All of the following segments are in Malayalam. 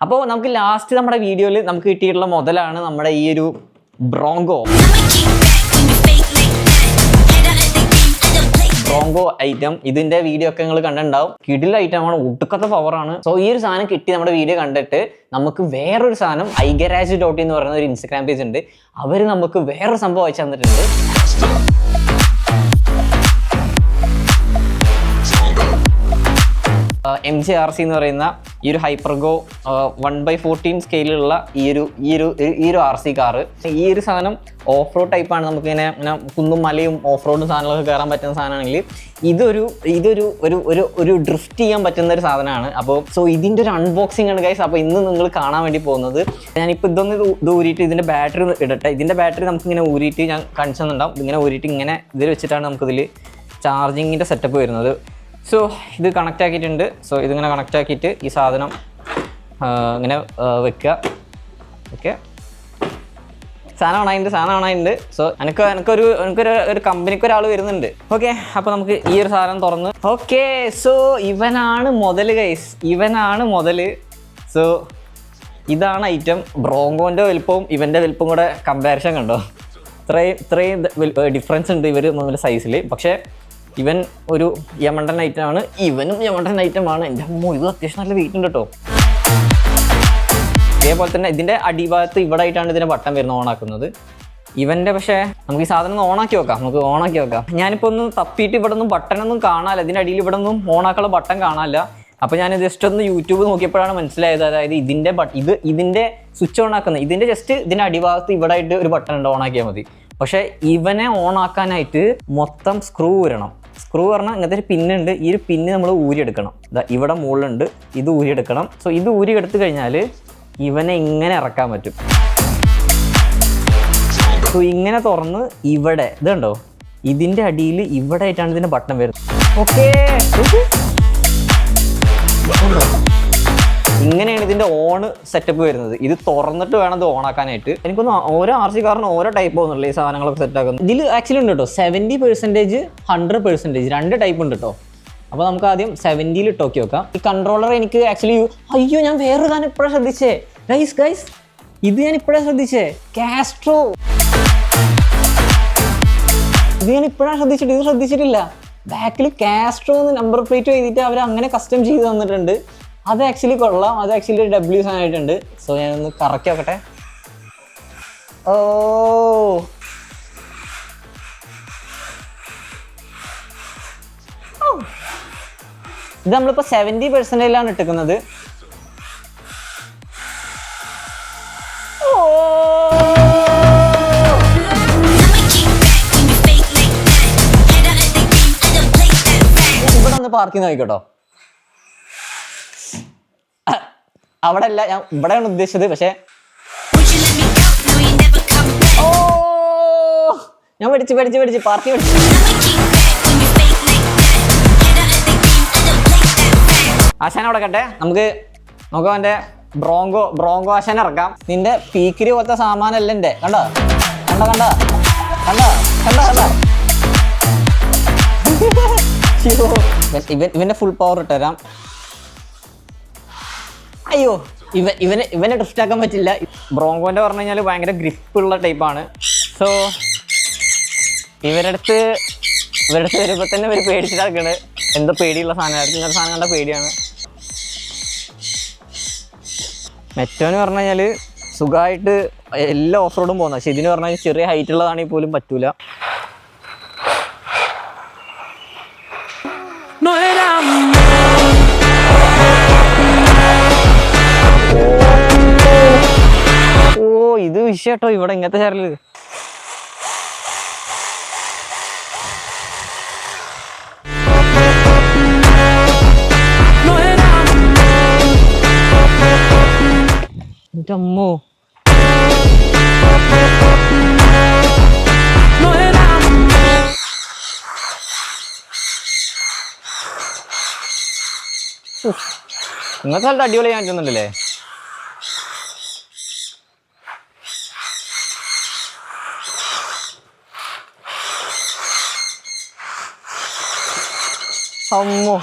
അപ്പോൾ നമുക്ക് ലാസ്റ്റ് നമ്മുടെ വീഡിയോയിൽ നമുക്ക് കിട്ടിയിട്ടുള്ള മുതലാണ് നമ്മുടെ ഈ ഒരു ബ്രോങ്കോ ഐറ്റം. ഇതിന്റെ വീഡിയോ ഒക്കെ നിങ്ങൾ കണ്ടിട്ടുണ്ടാവും. കിടിൽ ഐറ്റമാണ്, ഒടുക്കത്തെ പവറാണ്. സോ ഈ ഒരു സാധനം കിട്ടി നമ്മുടെ വീഡിയോ കണ്ടിട്ട് നമുക്ക് വേറൊരു സാധനം iGarage.in എന്ന് പറയുന്ന ഒരു ഇൻസ്റ്റാഗ്രാം പേജ് ഉണ്ട്. അവർ നമുക്ക് വേറൊരു സംഭവം അയച്ചു തന്നിട്ടുണ്ട്. MJRC എന്ന് പറയുന്ന ഈ ഒരു ഹൈപ്പർഗോ 1/14 സ്കെയിലുള്ള ഈ ഒരു RC കാറ്. ഈ ഒരു സാധനം ഓഫ് റോഡ് ടൈപ്പാണ്. നമുക്കിങ്ങനെ കുന്നും മലയും ഓഫ് റോഡും സാധനങ്ങളൊക്കെ കയറാൻ പറ്റുന്ന സാധനമാണെങ്കിൽ ഇതൊരു ഡ്രിഫ്റ്റ് ചെയ്യാൻ പറ്റുന്ന ഒരു സാധനമാണ്. അപ്പോൾ സോ ഇതിൻ്റെ ഒരു അൺബോക്സിംഗ് ആണ് ഗൈസ്. അപ്പോൾ ഇന്ന് നിങ്ങൾ കാണാൻ വേണ്ടി പോകുന്നത്, ഞാനിപ്പോൾ ഇത് ഊരിയിട്ട് ഇതിൻ്റെ ബാറ്ററി ഇടട്ടെ. ഇതിൻ്റെ ബാറ്ററി നമുക്കിങ്ങനെ ഊരിയിട്ട് ഞാൻ കാണിച്ചു തന്നിട്ടുണ്ടാവും. ഇങ്ങനെ ഊരിയിട്ട് ഇങ്ങനെ ഇതിൽ വെച്ചിട്ടാണ് നമുക്കിതിൽ ചാർജിങ്ങിൻ്റെ സെറ്റപ്പ് വരുന്നത്. സോ ഇത് കണക്റ്റ് ആക്കിയിട്ടുണ്ട്. സോ ഇതിങ്ങനെ കണക്റ്റ് ആക്കിയിട്ട് ഈ സാധനം ഇങ്ങനെ വെക്കുക. ഓക്കെ, സാധനം ആണായിട്ടുണ്ട്. സോ എനിക്കൊരു കമ്പനിക്ക് ഒരാൾ വരുന്നുണ്ട്. ഓക്കെ, അപ്പോൾ നമുക്ക് ഈ ഒരു സാധനം തുറന്ന്. ഓക്കെ, സോ ഇവനാണ് മുതൽ ഗൈസ്, ഇവനാണ് മുതൽ. സോ ഇതാണ് ഐറ്റം. ബ്രോങ്കോൻ്റെ വലുപ്പവും ഇവൻ്റെ വലുപ്പവും കൂടെ കമ്പാരിസൺ കണ്ടോ? ഇത്രയും ഡിഫറൻസ് ഉണ്ട് ഇവർ തമ്മിൽ സൈസിൽ. പക്ഷേ ഇവൻ ഒരു യമണ്ടൻ ഐറ്റമാണ്, ഇവനും യമണ്ടൻ ഐറ്റമാണ്. എൻ്റെ അമ്മോ, ഇത് അത്യാവശ്യം നല്ല വെയിറ്റ് ഉണ്ട് കേട്ടോ. അതേപോലെ തന്നെ ഇതിൻ്റെ അടിഭാഗത്ത് ഇവിടെ ആയിട്ടാണ് ഇതിൻ്റെ ബട്ടൺ വരുന്നത്, ഓണാക്കുന്നത് ഇവൻ്റെ. പക്ഷേ നമുക്ക് ഈ സാധനം ഒന്ന് ഓണാക്കി നോക്കാം. ഞാനിപ്പോൾ ഒന്ന് തപ്പിയിട്ട് ഇവിടെ ഒന്നും ബട്ടണൊന്നും കാണാനില്ല. ഇതിൻ്റെ അടിയിൽ ഇവിടെ ഒന്നും ഓണാക്കാനുള്ള ബട്ടൺ കാണാനില്ല. അപ്പോൾ ഞാൻ ജസ്റ്റ് ഒന്ന് യൂട്യൂബ് നോക്കിയപ്പോഴാണ് മനസ്സിലായത്. അതായത് ഇതിൻ്റെ സ്വിച്ച് ഓൺ ആക്കുന്നത്, ഇതിൻ്റെ ജസ്റ്റ് ഇതിൻ്റെ അടിഭാഗത്ത് ഇവിടെ ആയിട്ട് ഒരു ബട്ടൺ ഉണ്ട്, ഓണാക്കിയാൽ മതി. പക്ഷേ ഇവനെ ഓണാക്കാനായിട്ട് മൊത്തം സ്ക്രൂ വരണം. സ്ക്രൂ പറഞ്ഞാൽ ഇങ്ങനത്തെ ഒരു പിന്നുണ്ട്. ഈ ഒരു പിന്ന് നമ്മൾ ഊരിയെടുക്കണം. ഇവിടെ മുകളിലുണ്ട്, ഇത് ഊരിയെടുക്കണം. സോ ഇത് ഊരിയെടുത്ത് കഴിഞ്ഞാൽ ഇവനെ ഇങ്ങനെ ഇറക്കാൻ പറ്റും. സോ ഇങ്ങനെ തുറന്ന് ഇവിടെ ഇതുണ്ടോ, ഇതിൻ്റെ അടിയിൽ ഇവിടെ ആയിട്ടാണ് ഇതിൻ്റെ ബട്ടൺ വരുന്നത്. ഓക്കെ, ഇങ്ങനെയാണ് ഇതിൻ്റെ ഓൺ സെറ്റപ്പ് വരുന്നത്. ഇത് തുറന്നിട്ട് വേണം ഇത് ഓണാക്കാനായിട്ട്. എനിക്കൊന്ന് ഓരോ RC കാറിന് ഓരോ ടൈപ്പ് ഒന്നുമില്ല ഈ സാധനങ്ങളൊക്കെ സെറ്റാക്കുന്നത്. ഇതിൽ ആക്ച്വലി ഉണ്ട് കേട്ടോ 70%, 100%, രണ്ട് ടൈപ്പ് ഉണ്ട് കേട്ടോ. അപ്പോൾ നമുക്ക് ആദ്യം 70 ഇട്ട് നോക്കാം. ഈ കൺട്രോളർ എനിക്ക് ആക്ച്വലി അയ്യോ, ഞാൻ വേറൊരു സാധനം ഇപ്പോഴാണ് ശ്രദ്ധിച്ചേ ഗൈസ്. ഇത് ഞാൻ ഇപ്പോഴാണ് ശ്രദ്ധിച്ചേ, കാസ്ട്രോ. ഇത് ഞാൻ ഇപ്പോഴാണ് ശ്രദ്ധിച്ചിട്ട്, ഇത് ശ്രദ്ധിച്ചിട്ടില്ല. ബാക്കിൽ കാസ്ട്രോ എന്ന് നമ്പർ പ്ലേറ്റ് എഴുതിയിട്ട് അവർ അങ്ങനെ കസ്റ്റം ചെയ്ത് തന്നിട്ടുണ്ട്. അത് ആക്ച്വലി കൊള്ളാം. അത് ആക്ച്വലി ഒരു W സാധനമായിട്ടുണ്ട്. സോ ഞാനൊന്ന് കറക്കി നോക്കട്ടെ. ഓ, ഇത് നമ്മളിപ്പോൾ 70%ലാണ് ഇട്ടിക്കുന്നത്. ഇവിടെ ഒന്ന് പാർക്കിംഗ് നോക്കിക്കോട്ടോ. അവിടെ അല്ല, ഞാൻ ഇവിടെയാണ് ഉദ്ദേശിച്ചത്. പക്ഷേ ഓ, ഞാൻ പഠിച്ച് പാർട്ടി പഠിച്ചു. ആശാന അവിടെ കട്ടെ, നമുക്ക് നോക്കാം. എൻ്റെ ബ്രോങ്കോ ആശാന ഇറക്കാം. നിന്റെ പീക്കിരി പോലത്തെ സാമാനല്ല എൻ്റെ. കണ്ടോ ഇവന്റെ ഫുൾ പവർ ഇട്ടുതരാം. അയ്യോ, ഇവനെ ഡ്രിഫ്റ്റ് ആക്കാൻ പറ്റില്ല. ബ്രോങ്കോന്റെ പറഞ്ഞു കഴിഞ്ഞാൽ ഭയങ്കര ഗ്രിപ്പുള്ള ടൈപ്പാണ്. സോ ഇവരുടെ അടുത്ത് വരുമ്പോൾ തന്നെ ഇവർ പേടിച്ചിട്ടാക്കണ്. എന്തോ പേടിയുള്ള സാധനമായിരുന്നു. ഇങ്ങനത്തെ സാധനം കണ്ട പേടിയാണ്. മെറ്റോന് പറഞ്ഞു കഴിഞ്ഞാൽ സുഖമായിട്ട് എല്ലാ ഓഫ് റോഡും പോകുന്നത്. പക്ഷെ ഇതിന് പറഞ്ഞാൽ ചെറിയ ഹൈറ്റ് ഉള്ളതാണെങ്കിൽ പോലും പറ്റൂല. ഓ, ഇത് വിഷയട്ടോ ഇവിടെ ഇങ്ങനത്തെ ചാരല്. അമ്മോ, ഇങ്ങനത്തെ സ്ഥലത്ത് അടിപൊളി ഞാൻ ചെന്നുണ്ടല്ലേ. അമ്മോ,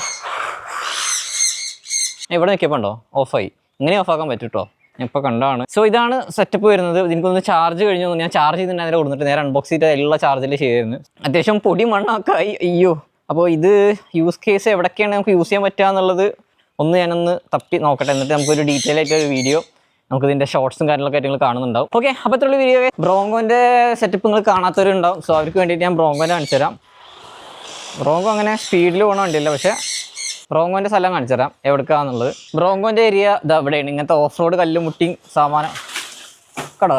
ഇവിടെ നിൽക്കപ്പോ ഉണ്ടോ ഓഫായി. ഇങ്ങനെ ഓഫാക്കാൻ പറ്റും കേട്ടോ. ഞാൻ ഇപ്പോൾ കണ്ടാണ്. സോ ഇതാണ് സെറ്റപ്പ് വരുന്നത്. എനിക്കൊന്ന് ചാർജ് കഴിഞ്ഞു. ഞാൻ ചാർജ് ചെയ്തിട്ട് അതിൽ കൊടുത്തിട്ട് നേരെ അൺബോക്സ് ചെയ്തിട്ട് എല്ലാ ചാർജിൽ ചെയ്യായിരുന്നു. അത്യാവശ്യം പൊടി മണ്ണൊക്കെ ആയി. അയ്യോ, അപ്പോൾ ഇത് യൂസ് കേസ് എവിടേക്കാണ് നമുക്ക് യൂസ് ചെയ്യാൻ പറ്റുക എന്നുള്ളത് ഞാനൊന്ന് തപ്പി നോക്കട്ടെ. എന്നിട്ട് നമുക്കൊരു ഡീറ്റെയിൽ ആയിട്ടൊരു വീഡിയോ നമുക്കിതിൻ്റെ ഷോർട്സും കാര്യങ്ങളൊക്കെ ആയിട്ട് നിങ്ങൾ കാണുന്നുണ്ടാവും. ഓക്കെ, അപ്പോൾ ഇത്രയുള്ള വീഡിയോ. ബ്രോങ്കോൻ്റെ സെറ്റപ്പ് നിങ്ങൾ കാണാത്തവരുണ്ടാവും. സോ അവർക്ക് വേണ്ടിയിട്ട് ഞാൻ ബ്രോങ്കോൻ്റെ കാണിച്ചു തരാം. ബ്രോങ്കോ അങ്ങനെ സ്പീഡിൽ പോകണ വണ്ടിയില്ല, പക്ഷേ ബ്രോങ്കോൻ്റെ സ്ഥലം കാണിച്ചു തരാം എവിടേക്കാന്നുള്ളത്. ബ്രോങ്കോൻ്റെ ഏരിയ ഇതാ ഇവിടെയാണ്. ഇങ്ങനത്തെ ഓഫ് റോഡ് കല്ലും മുട്ടിയും സാമാനം കടോ,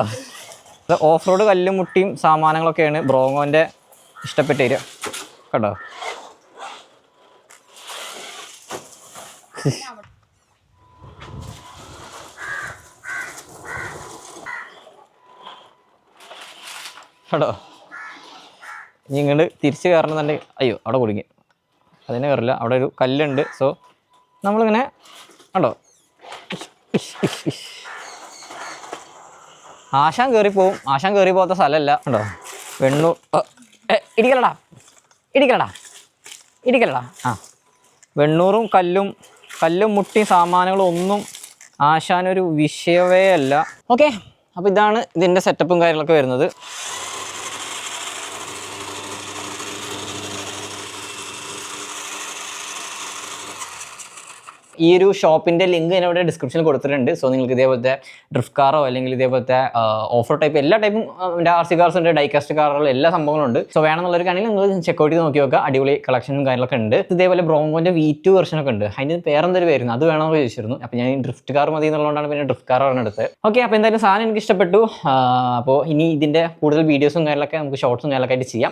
ഓഫ് റോഡ് കല്ലും മുട്ടിയും സാമാനങ്ങളൊക്കെയാണ് ബ്രോങ്കോൻ്റെ ഇഷ്ടപ്പെട്ട ഏരിയ കേട്ടോ. കേട്ടോ, ഇനി ഇങ്ങോട്ട് തിരിച്ച് കയറണമെന്നുണ്ടെങ്കിൽ അയ്യോ അവിടെ കുടുങ്ങി, അതിനെ കയറില്ല. അവിടെ ഒരു കല്ലുണ്ട്. സോ നമ്മളിങ്ങനെ കണ്ടോ, ആശാൻ കയറിപ്പോവും. ആശാൻ കയറി പോകാത്ത സ്ഥലമല്ല കേട്ടോ. വെണ്ണൂർ ഇടിക്കലടാ ഇടിക്കലടാ ഇടിക്കലടാ. ആ, വെണ്ണൂറും കല്ലും മുട്ടിയും സാമാനങ്ങളും ഒന്നും ആശാനൊരു വിഷയമേ അല്ല. ഓക്കെ, അപ്പോൾ ഇതാണ് ഇതിൻ്റെ സെറ്റപ്പും കാര്യങ്ങളൊക്കെ വരുന്നത്. ഈ ഒരു ഷോപ്പിൻ്റെ ലിങ്ക് ഞാൻ ഇവിടെ ഡിസ്ക്രിപ്ഷനിൽ കൊടുത്തിട്ടുണ്ട്. സോ നിങ്ങൾക്ക് ഇതേപോലത്തെ ഡ്രിഫ്റ്റ് കാറോ അല്ലെങ്കിൽ ഇതേപോലത്തെ ഓഫർ ടൈപ്പ് എല്ലാ ടൈപ്പും RC കാർസ് ഉണ്ട്, ഡൈകാസ്റ്റ് കാറുകൾ എല്ലാ സംഭവങ്ങളും ഉണ്ട്. സോ വേണമെന്നുള്ളവർക്കാണെങ്കിൽ നിങ്ങൾ ചെക്കൗട്ട് ചെയ്ത് നോക്കി നോക്കുക. അടിപൊളി കളക്ഷനും കാര്യങ്ങളൊക്കെ ഉണ്ട്. ഇതേപോലെ ബ്രോങ്കോൻ്റെ V2 വെർഷനൊക്കെ ഉണ്ട്. അതിന് പേരെന്തൊരു വരുന്നു, അത് വേണമെന്ന് ചോദിച്ചിരുന്നു. അപ്പോൾ ഞാൻ ഡ്രിഫ്റ്റ് കാർ മതി എന്നുള്ളതുകൊണ്ടാണ് പിന്നെ ഡ്രിഫ്റ്റ് കാർ എടുത്തത്. ഓക്കെ, അപ്പോൾ എന്തായാലും സാധനം എനിക്ക് ഇഷ്ടപ്പെട്ടു. അപ്പോൾ ഇനി ഇതിൻ്റെ കൂടുതൽ വീഡിയോസും കാര്യങ്ങളൊക്കെ നമുക്ക് ഷോർട്സും കാര്യങ്ങളൊക്കെ ആയിട്ട് ചെയ്യാം.